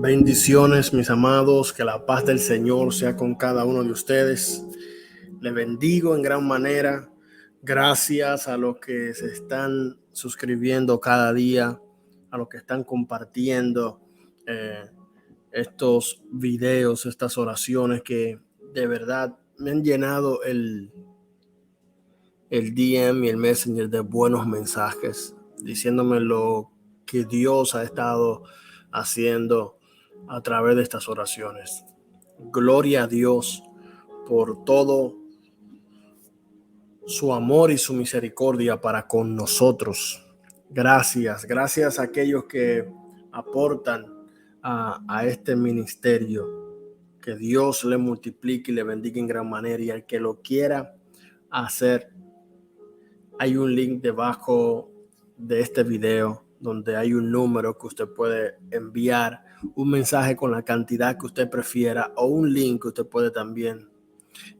Bendiciones, mis amados, que la paz del Señor sea con cada uno de ustedes. Le bendigo en gran manera. Gracias a los que se están suscribiendo cada día, a los que están compartiendo estos videos, estas oraciones que de verdad me han llenado el DM y el Messenger de buenos mensajes, diciéndome lo que Dios ha estado haciendo a través de estas oraciones. Gloria a Dios por todo su amor y su misericordia para con nosotros. Gracias a aquellos que aportan a este ministerio. Que Dios le multiplique y le bendiga en gran manera, y al que lo quiera hacer, hay un link debajo de este video donde hay un número que usted puede enviar un mensaje con la cantidad que usted prefiera, o un link que usted puede también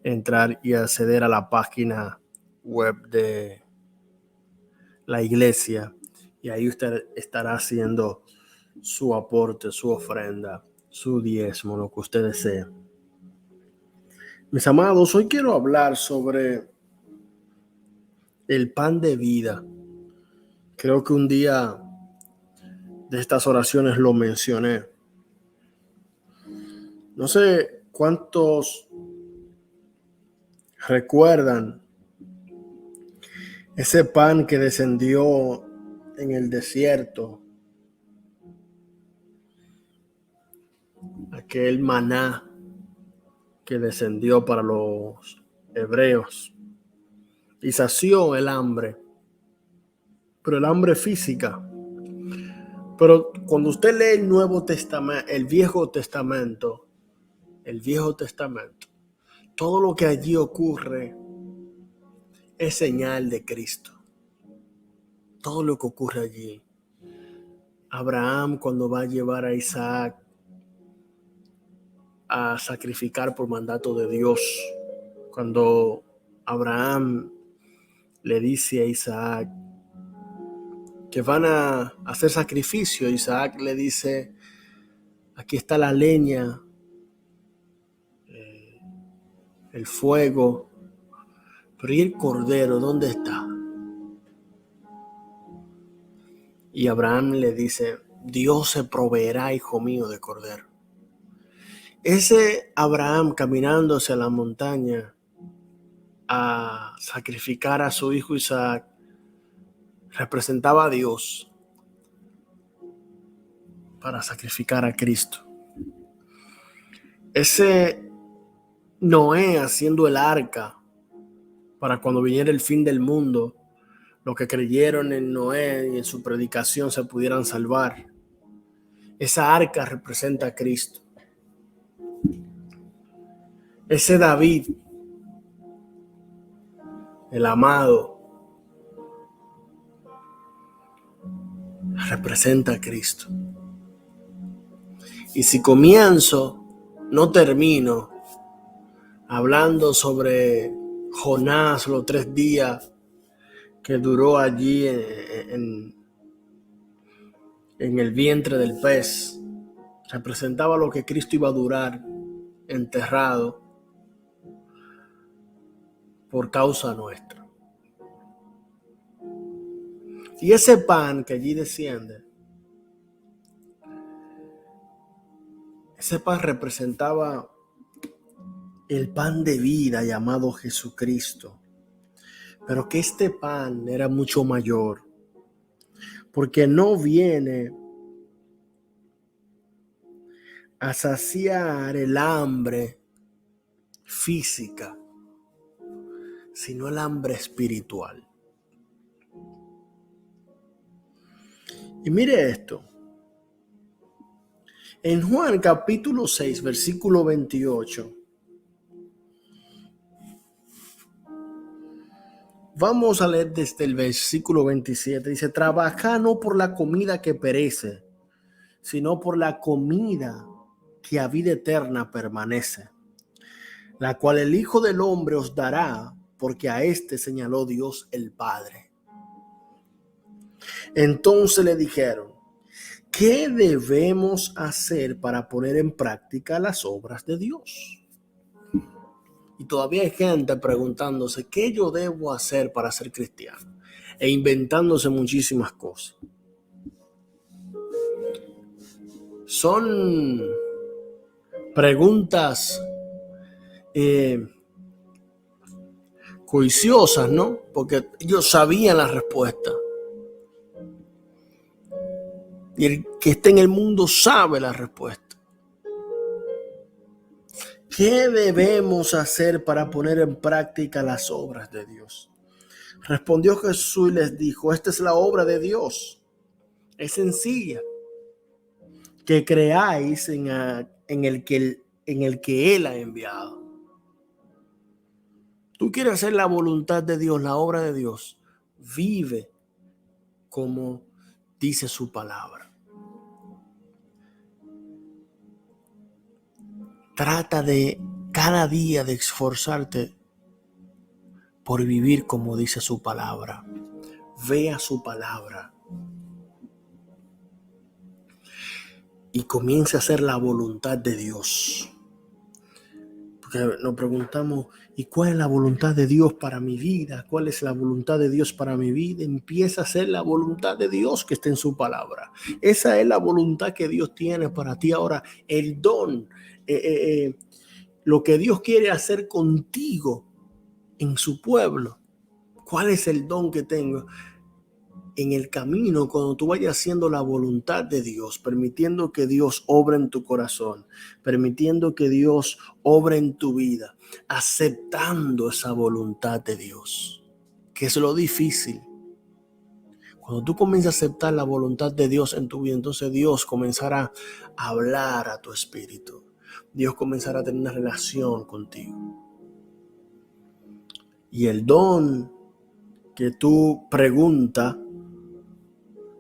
entrar y acceder a la página web de la iglesia, y ahí usted estará haciendo su aporte, su ofrenda, su diezmo, lo que usted desee. Mis amados, hoy quiero hablar sobre el pan de vida. Creo que un día de estas oraciones lo mencioné. No sé cuántos recuerdan ese pan que descendió en el desierto, aquel maná que descendió para los hebreos y sació el hambre, pero el hambre física. Pero cuando usted lee el Nuevo Testamento, el Viejo Testamento, todo lo que allí ocurre es señal de Cristo. Todo lo que ocurre allí. Abraham, cuando va a llevar a Isaac a sacrificar por mandato de Dios, cuando Abraham le dice a Isaac que van a hacer sacrificio, Isaac le dice: aquí está la leña, el fuego, pero ¿y el cordero dónde está? Y Abraham le dice: Dios se proveerá, hijo mío, de cordero. Ese Abraham caminando hacia la montaña a sacrificar a su hijo Isaac representaba a Dios para sacrificar a Cristo. Ese Noé haciendo el arca para cuando viniera el fin del mundo, los que creyeron en Noé y en su predicación se pudieran salvar. Esa arca representa a Cristo. Ese David, el amado, representa a Cristo. Y si comienzo, no termino hablando sobre Jonás, los 3 días que duró allí en el vientre del pez. Representaba lo que Cristo iba a durar enterrado por causa nuestra. Y ese pan que allí desciende, ese pan representaba el pan de vida llamado Jesucristo. Pero que este pan era mucho mayor, porque no viene a saciar el hambre física, sino el hambre espiritual. Y mire esto. En Juan capítulo 6, versículo 28, vamos a leer desde el versículo 27. Dice: trabaja no por la comida que perece, sino por la comida que a vida eterna permanece, la cual el Hijo del Hombre os dará, porque a éste señaló Dios el Padre. Entonces le dijeron: ¿qué debemos hacer para poner en práctica las obras de Dios? Y todavía hay gente preguntándose, ¿qué yo debo hacer para ser cristiano? E inventándose muchísimas cosas. Son preguntas juiciosas, ¿no? Porque ellos sabían la respuesta. Y el que esté en el mundo sabe la respuesta. ¿Qué debemos hacer para poner en práctica las obras de Dios? Respondió Jesús y les dijo, esta es la obra de Dios. Es sencilla. Que creáis en el que Él ha enviado. Tú quieres hacer la voluntad de Dios, la obra de Dios. Vive como dice su palabra. Trata de cada día de esforzarte por vivir como dice su palabra. Vea su palabra y comience a hacer la voluntad de Dios. Porque nos preguntamos, ¿y cuál es la voluntad de Dios para mi vida? ¿Cuál es la voluntad de Dios para mi vida? Empieza a hacer la voluntad de Dios que está en su palabra. Esa es la voluntad que Dios tiene para ti ahora. El don, lo que Dios quiere hacer contigo en su pueblo. ¿Cuál es el don que tengo? En el camino, cuando tú vayas haciendo la voluntad de Dios, permitiendo que Dios obre en tu corazón, permitiendo que Dios obre en tu vida, aceptando esa voluntad de Dios, que es lo difícil. Cuando tú comienzas a aceptar la voluntad de Dios en tu vida, entonces Dios comenzará a hablar a tu espíritu. Dios comenzará a tener una relación contigo. Y el don que tú preguntas,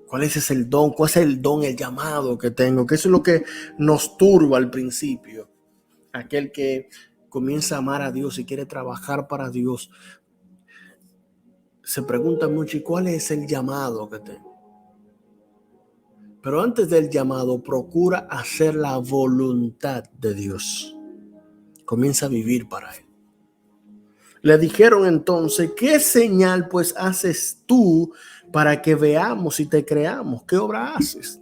¿cuál es ese don? ¿Cuál es el don, el llamado que tengo? Que eso es lo que nos turba al principio. Aquel que comienza a amar a Dios y quiere trabajar para Dios, se pregunta mucho, ¿y cuál es el llamado que tengo? Pero antes del llamado, procura hacer la voluntad de Dios. Comienza a vivir para Él. Le dijeron entonces, ¿qué señal pues haces tú para que veamos y te creamos? ¿Qué obra haces?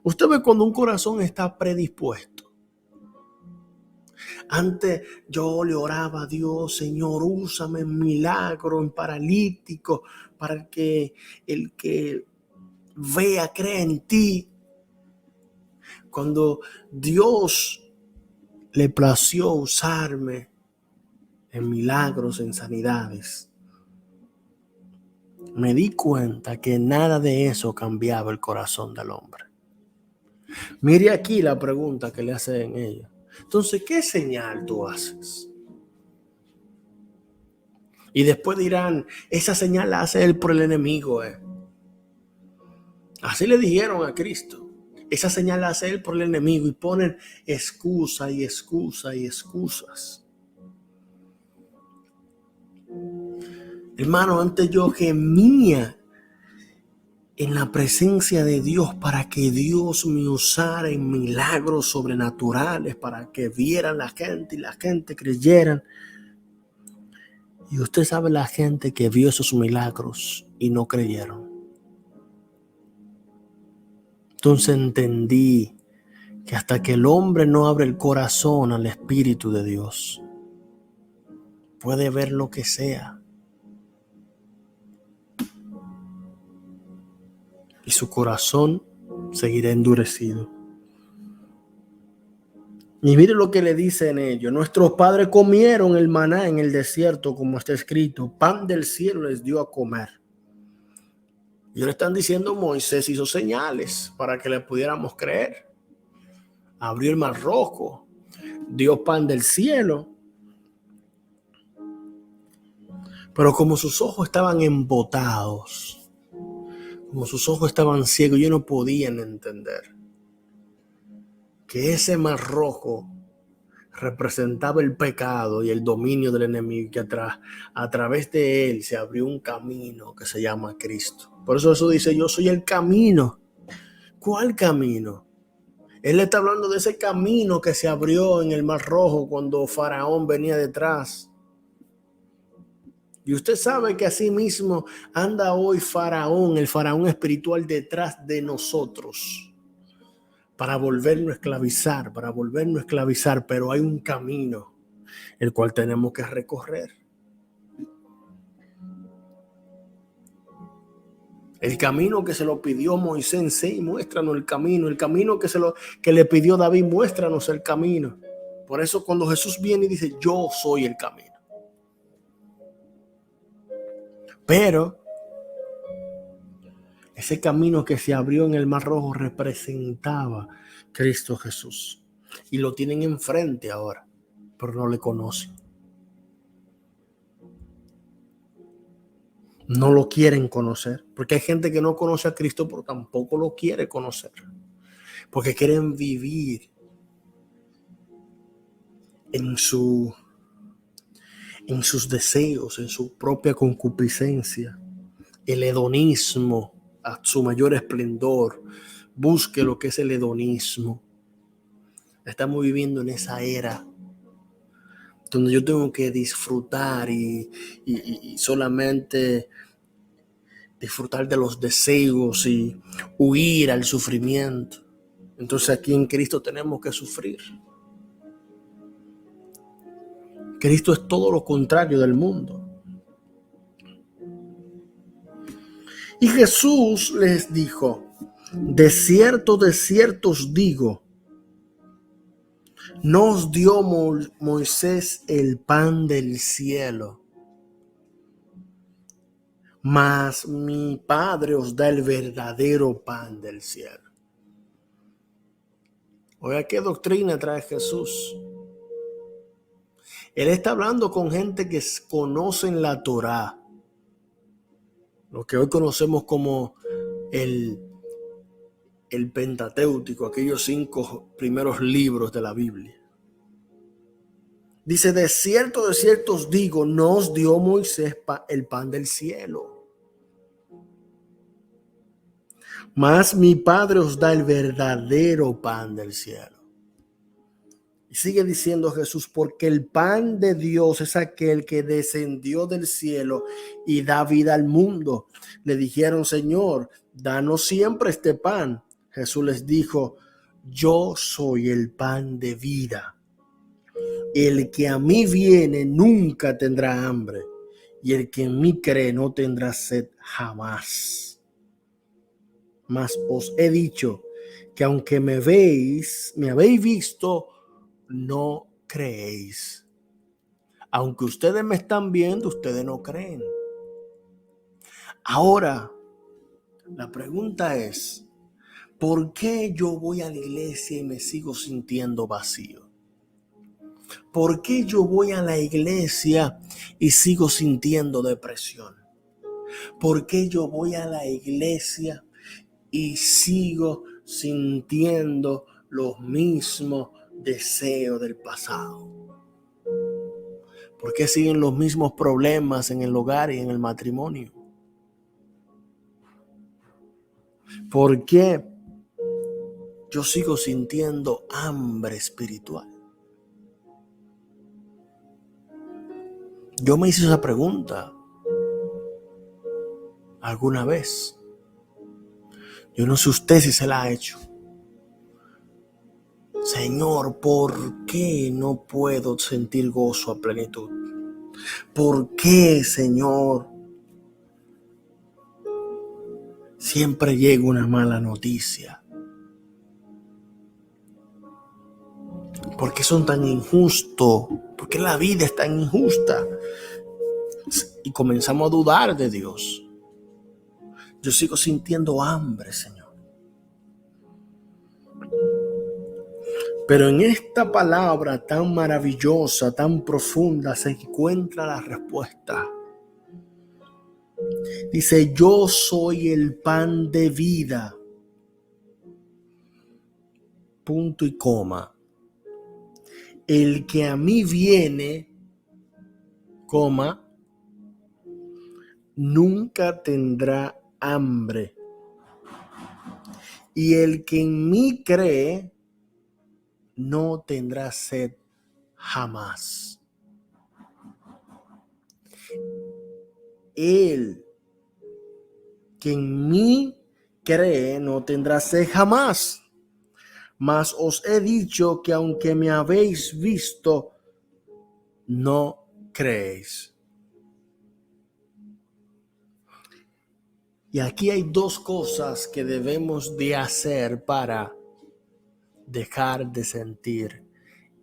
Usted ve cuando un corazón está predispuesto. Antes yo le oraba a Dios, Señor, úsame en milagro, en paralítico, para que el que vea, crea en ti. Cuando Dios le plació usarme en milagros, en sanidades, me di cuenta que nada de eso cambiaba el corazón del hombre. Mire aquí la pregunta que le hacen ellos. Entonces, ¿qué señal tú haces? Y después dirán, esa señal la hace él por el enemigo. Así le dijeron a Cristo. Esa señal la hace él por el enemigo y ponen excusa y excusa y excusas. Hermano, antes yo gemía en la presencia de Dios para que Dios me usara en milagros sobrenaturales, para que vieran la gente y la gente creyeran. Y usted sabe la gente que vio esos milagros y no creyeron. Entonces entendí que hasta que el hombre no abre el corazón al Espíritu de Dios, puede ver lo que sea. Y su corazón seguirá endurecido. Y mire lo que le dicen ellos. Nuestros padres comieron el maná en el desierto, como está escrito. Pan del cielo les dio a comer. Y le están diciendo, Moisés hizo señales para que le pudiéramos creer. Abrió el mar rojo. Dio pan del cielo. Pero como sus ojos estaban embotados, como sus ojos estaban ciegos, ellos no podían entender que ese mar rojo representaba el pecado y el dominio del enemigo, que a través de él se abrió un camino que se llama Cristo. Por eso dice, yo soy el camino. ¿Cuál camino? Él está hablando de ese camino que se abrió en el Mar Rojo cuando Faraón venía detrás. Y usted sabe que así mismo anda hoy Faraón, el Faraón espiritual, detrás de nosotros para volvernos a esclavizar, pero hay un camino el cual tenemos que recorrer. El camino que se lo pidió Moisés, sí, muéstranos el camino que le pidió David, muéstranos el camino. Por eso cuando Jesús viene y dice, yo soy el camino. Pero ese camino que se abrió en el Mar Rojo representaba Cristo Jesús. Y lo tienen enfrente ahora, pero no le conocen. No lo quieren conocer, porque hay gente que no conoce a Cristo, pero tampoco lo quiere conocer, porque quieren vivir en sus deseos, en su propia concupiscencia, el hedonismo a su mayor esplendor. Busque lo que es el hedonismo. Estamos viviendo en esa era donde yo tengo que disfrutar y solamente disfrutar de los deseos y huir al sufrimiento. Entonces aquí en Cristo tenemos que sufrir. Cristo es todo lo contrario del mundo. Y Jesús les dijo, de cierto os digo, no os dio Moisés el pan del cielo, mas mi Padre os da el verdadero pan del cielo. Oiga, ¿qué doctrina trae Jesús? Él está hablando con gente que conocen la Torá, lo que hoy conocemos como el Pentateuco, aquellos 5 primeros libros de la Biblia. Dice, de cierto os digo, no os dio Moisés el pan del cielo, mas mi Padre os da el verdadero pan del cielo. Y sigue diciendo Jesús, porque el pan de Dios es aquel que descendió del cielo y da vida al mundo. Le dijeron, Señor, danos siempre este pan. Jesús les dijo, yo soy el pan de vida. El que a mí viene nunca tendrá hambre, y el que en mí cree no tendrá sed jamás. Mas os he dicho que aunque me habéis visto, no creéis. Aunque ustedes me están viendo, ustedes no creen. Ahora, la pregunta es, ¿por qué yo voy a la iglesia y me sigo sintiendo vacío? ¿Por qué yo voy a la iglesia y sigo sintiendo depresión? ¿Por qué yo voy a la iglesia y sigo sintiendo los mismos deseos del pasado? ¿Por qué siguen los mismos problemas en el hogar y en el matrimonio? ¿Por qué yo sigo sintiendo hambre espiritual? Yo me hice esa pregunta alguna vez. Yo no sé usted si se la ha hecho. Señor, ¿por qué no puedo sentir gozo a plenitud? ¿Por qué, Señor, siempre llega una mala noticia? ¿Por qué son tan injustos? ¿Por qué la vida es tan injusta? Y comenzamos a dudar de Dios. Yo sigo sintiendo hambre, Señor. Pero en esta palabra tan maravillosa, tan profunda, se encuentra la respuesta. Dice, yo soy el pan de vida. Punto y coma. El que a mí viene, coma, nunca tendrá hambre. Y el que en mí cree no tendrá sed jamás. El que en mí cree no tendrá sed jamás. Mas os he dicho que aunque me habéis visto, no creéis. Y aquí hay dos cosas que debemos de hacer para dejar de sentir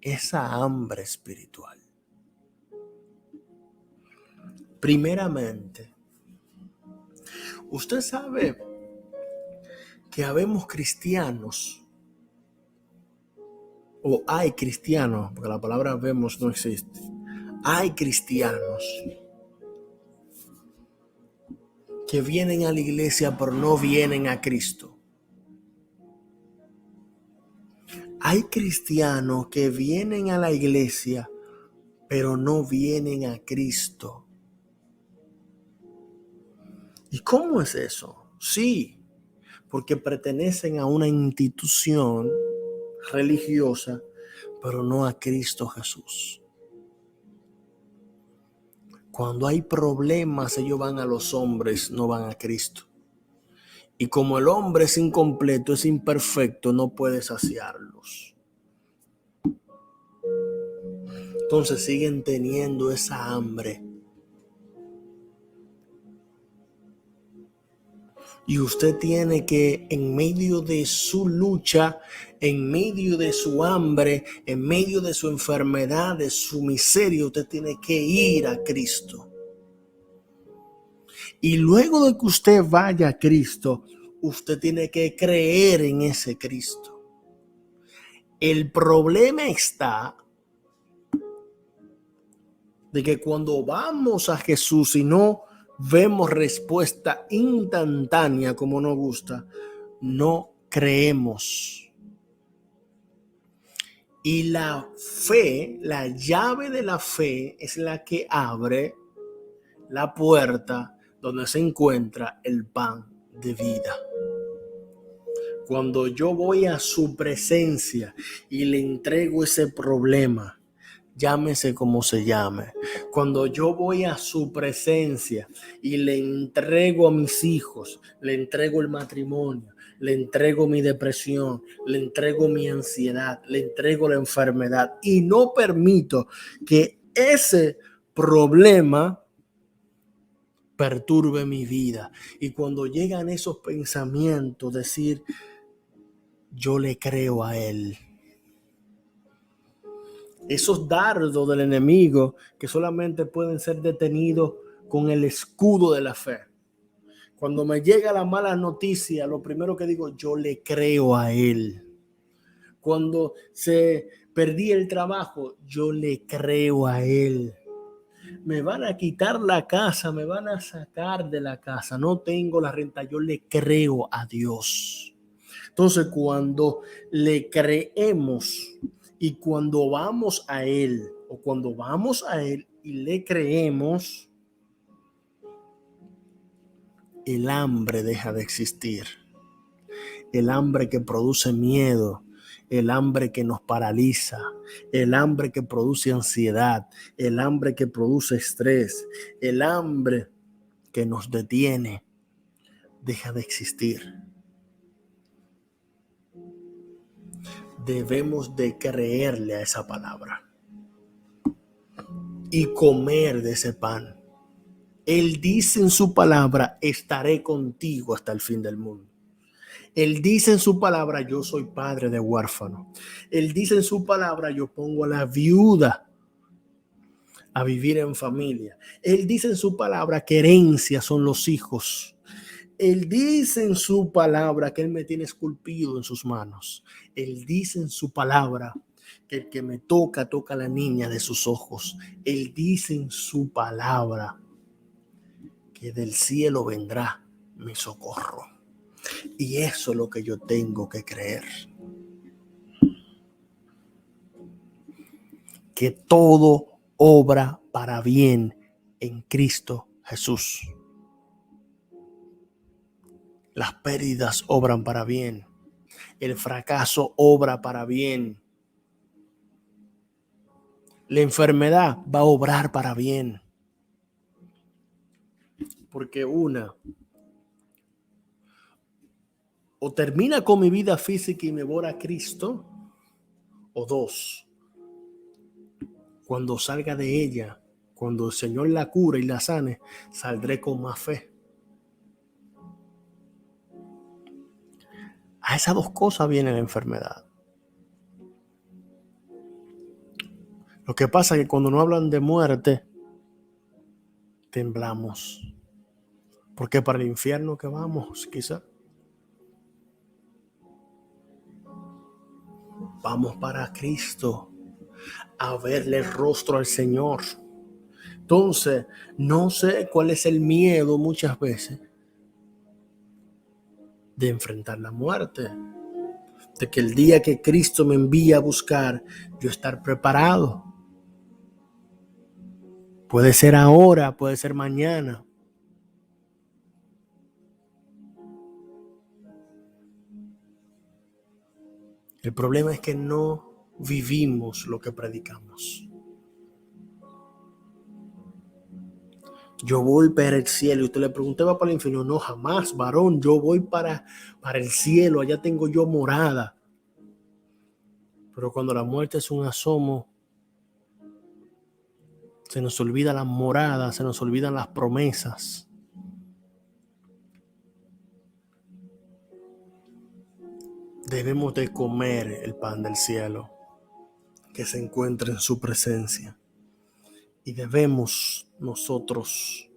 esa hambre espiritual. Primeramente, usted sabe que habemos cristianos, o hay cristianos, porque la palabra vemos no existe. Hay cristianos que vienen a la iglesia pero no vienen a Cristo. Hay cristianos que vienen a la iglesia pero no vienen a Cristo. ¿Y cómo es eso? Sí, porque pertenecen a una institución religiosa, pero no a Cristo Jesús. Cuando hay problemas, ellos van a los hombres, no van a Cristo. Y como el hombre es incompleto, es imperfecto, no puede saciarlos. Entonces siguen teniendo esa hambre. Y usted tiene que, en medio de su lucha, en medio de su hambre, en medio de su enfermedad, de su miseria, usted tiene que ir a Cristo. Y luego de que usted vaya a Cristo, usted tiene que creer en ese Cristo. El problema está de que cuando vamos a Jesús y no vemos respuesta instantánea como nos gusta, no creemos. Y la fe, la llave de la fe es la que abre la puerta donde se encuentra el pan de vida. Cuando yo voy a su presencia y le entrego ese problema, llámese como se llame. Cuando yo voy a su presencia y le entrego a mis hijos, le entrego el matrimonio, le entrego mi depresión, le entrego mi ansiedad, le entrego la enfermedad y no permito que ese problema perturbe mi vida. Y cuando llegan esos pensamientos, decir, yo le creo a él. Esos dardos del enemigo que solamente pueden ser detenidos con el escudo de la fe. Cuando me llega la mala noticia, lo primero que digo, yo le creo a él. Cuando se perdí el trabajo, yo le creo a él. Me van a quitar la casa, me van a sacar de la casa, no tengo la renta, yo le creo a Dios. Entonces, cuando le creemos y cuando vamos a Él, o cuando vamos a Él y le creemos, el hambre deja de existir. El hambre que produce miedo, el hambre que nos paraliza, el hambre que produce ansiedad, el hambre que produce estrés, el hambre que nos detiene, deja de existir. Debemos de creerle a esa palabra y comer de ese pan. Él dice en su palabra, estaré contigo hasta el fin del mundo. Él dice en su palabra, yo soy padre de huérfano. Él dice en su palabra, yo pongo a la viuda a vivir en familia. Él dice en su palabra que herencia son los hijos. Él dice en su palabra que Él me tiene esculpido en sus manos. Él dice en su palabra que el que me toca, toca a la niña de sus ojos. Él dice en su palabra que del cielo vendrá mi socorro. Y eso es lo que yo tengo que creer. Que todo obra para bien en Cristo Jesús. Las pérdidas obran para bien. El fracaso obra para bien. La enfermedad va a obrar para bien. Porque o termina con mi vida física y me voy a Cristo, o dos, cuando salga de ella, cuando el Señor la cure y la sane, saldré con más fe. A esas dos cosas viene la enfermedad. Lo que pasa es que cuando no hablan de muerte, temblamos. Porque para el infierno que vamos, quizá. Vamos para Cristo a verle el rostro al Señor. Entonces, no sé cuál es el miedo muchas veces de enfrentar la muerte. De que el día que Cristo me envíe a buscar, yo estar preparado. Puede ser ahora, puede ser mañana. El problema es que no vivimos lo que predicamos. Yo voy para el cielo. Y usted le pregunté, ¿va para el infierno? No, jamás, varón. Yo voy para el cielo. Allá tengo yo morada. Pero cuando la muerte es un asomo, se nos olvida las moradas, se nos olvidan las promesas. Debemos de comer el pan del cielo que se encuentra en su presencia. Y debemos nosotros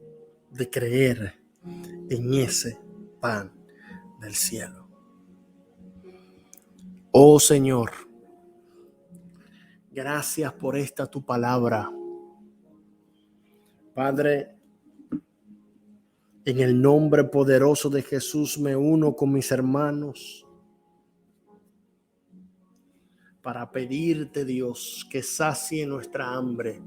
de creer en ese pan del cielo. Oh Señor, gracias por esta tu palabra. Padre, en el nombre poderoso de Jesús me uno con mis hermanos para pedirte, Dios, que sacie nuestra hambre.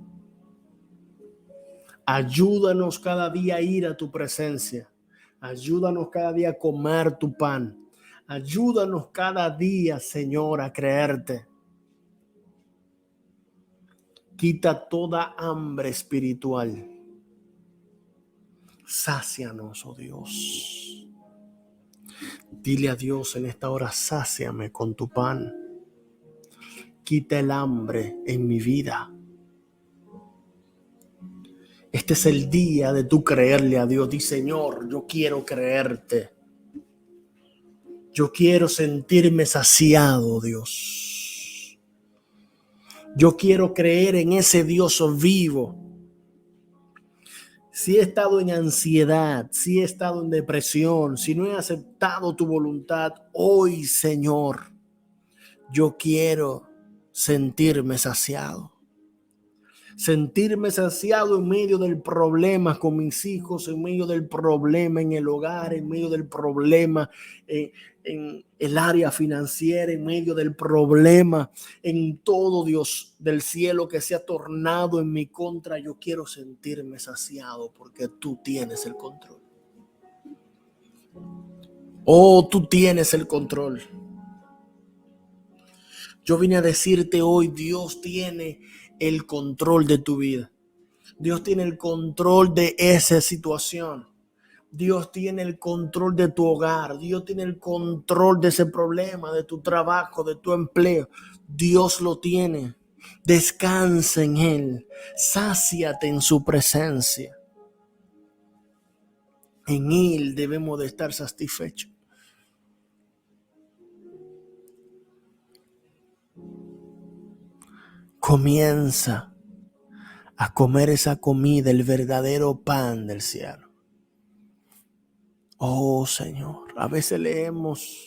Ayúdanos cada día a ir a tu presencia. Ayúdanos cada día a comer tu pan. Ayúdanos cada día, Señor, a creerte. Quita toda hambre espiritual. Sácianos, oh Dios. Dile a Dios en esta hora, sáciame con tu pan. Quita el hambre en mi vida. Este es el día de tú creerle a Dios. Di, Señor, yo quiero creerte. Yo quiero sentirme saciado, Dios. Yo quiero creer en ese Dios vivo. Si he estado en ansiedad, si he estado en depresión, si no he aceptado tu voluntad, hoy, Señor, yo quiero sentirme saciado. Sentirme saciado en medio del problema con mis hijos, en medio del problema en el hogar, en medio del problema en el área financiera, en medio del problema en todo, Dios del cielo que se ha tornado en mi contra. Yo quiero sentirme saciado porque tú tienes el control. Oh, tú tienes el control. Yo vine a decirte hoy, Dios tiene el control de tu vida. Dios tiene el control de esa situación. Dios tiene el control de tu hogar. Dios tiene el control de ese problema, de tu trabajo, de tu empleo. Dios lo tiene. Descansa en Él. Sáciate en su presencia. En Él debemos de estar satisfechos. Comienza a comer esa comida, el verdadero pan del cielo. Oh Señor, a veces leemos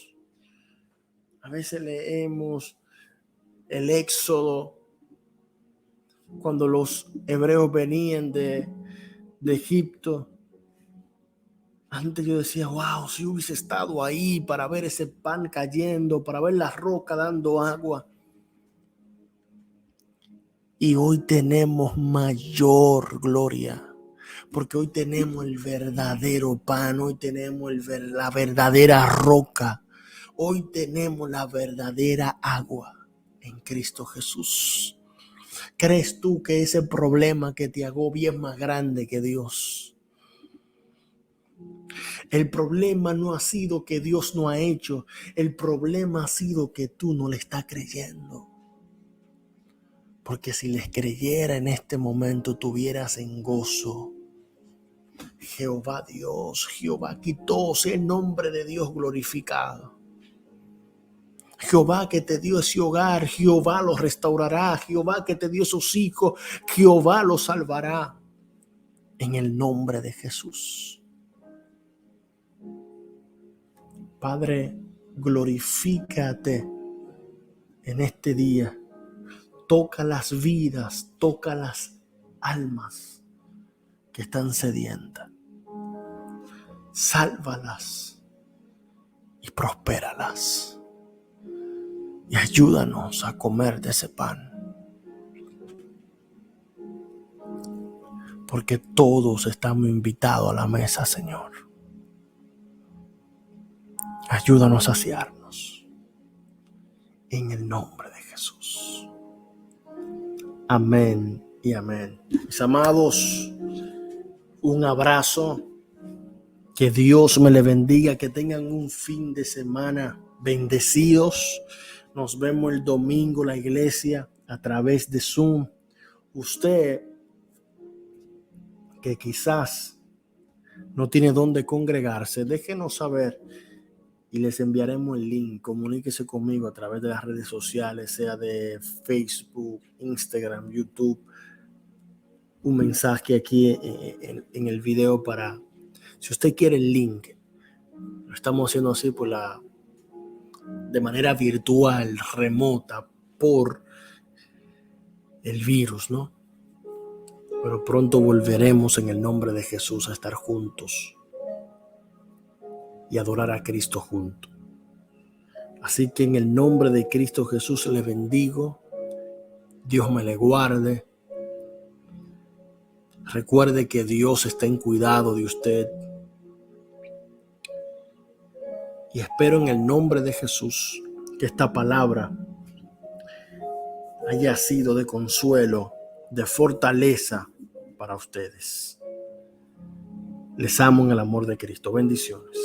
el Éxodo, cuando los hebreos venían de Egipto. Antes yo decía, wow, si hubiese estado ahí para ver ese pan cayendo, para ver la roca dando agua. Y hoy tenemos mayor gloria, porque hoy tenemos el verdadero pan, hoy tenemos la verdadera roca. Hoy tenemos la verdadera agua en Cristo Jesús. ¿Crees tú que ese problema que te agobia es más grande que Dios? El problema no ha sido que Dios no ha hecho. El problema ha sido que tú no le estás creyendo. Porque si les creyera en este momento, tuvieras en gozo. Jehová Dios, Jehová quitó, sea el nombre de Dios glorificado. Jehová que te dio ese hogar, Jehová lo restaurará. Jehová que te dio esos hijos, Jehová los salvará. En el nombre de Jesús. Padre, glorifícate en este día. Toca las vidas, toca las almas que están sedientas. Sálvalas y prospéralas. Y ayúdanos a comer de ese pan. Porque todos estamos invitados a la mesa, Señor. Ayúdanos a saciarnos. En el nombre de Jesús. Amén y amén. Mis amados, un abrazo. Que Dios me les bendiga. Que tengan un fin de semana bendecidos. Nos vemos el domingo en la iglesia a través de Zoom. Usted que quizás no tiene dónde congregarse, déjenos saber y les enviaremos el link. Comuníquese conmigo a través de las redes sociales, sea de Facebook, Instagram, YouTube. Un mensaje aquí en el video para, si usted quiere el link, lo estamos haciendo así de manera virtual, remota, por el virus, ¿no? Pero pronto volveremos en el nombre de Jesús a estar juntos y adorar a Cristo juntos. Así que en el nombre de Cristo Jesús le bendigo. Dios me le guarde. Recuerde que Dios está en cuidado de usted. Y espero en el nombre de Jesús que esta palabra haya sido de consuelo, de fortaleza para ustedes. Les amo en el amor de Cristo. Bendiciones.